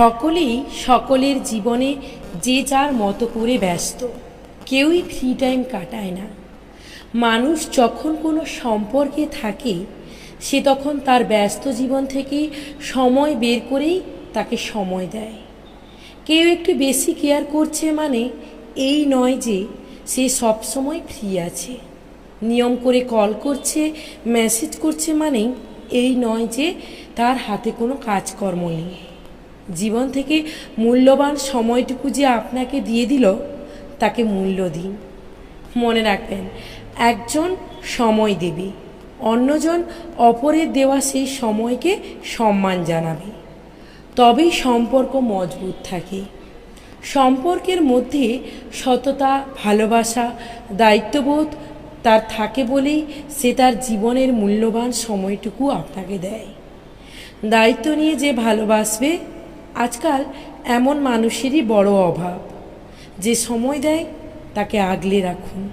সকলেই সকলের জীবনে যে যার মতো করে ব্যস্ত, কেউই ফ্রি টাইম কাটায় না। মানুষ যখন কোনো সম্পর্কে থাকে সে তখন তার ব্যস্ত জীবন থেকে সময় বের করেই তাকে সময় দেয়। কেউ একটু বেশি কেয়ার করছে মানে এই নয় যে সে সবসময় ফ্রি আছে। নিয়ম করে কল করছে, মেসেজ করছে মানে এই নয় যে তার হাতে কোনো কাজকর্ম নেই। জীবন থেকে মূল্যবান সময়টুকু যে আপনাকে দিয়ে দিল তাকে মূল্য দিন। মনে রাখবেন, একজন সময় দেবে, অন্যজন অপরের দেওয়া সেই সময়কে সম্মান জানাবে, তবেই সম্পর্ক মজবুত থাকে। সম্পর্কের মধ্যে সততা, ভালোবাসা, দায়িত্ববোধ তার থাকে বলেই সে তার জীবনের মূল্যবান সময়টুকু আপনাকে দেয়। দায়িত্ব নিয়ে যে ভালোবাসবে, আজকাল এমন মানুষেরই বড় অভাব। যে সময় দেয় তাকে আগলে রাখুন।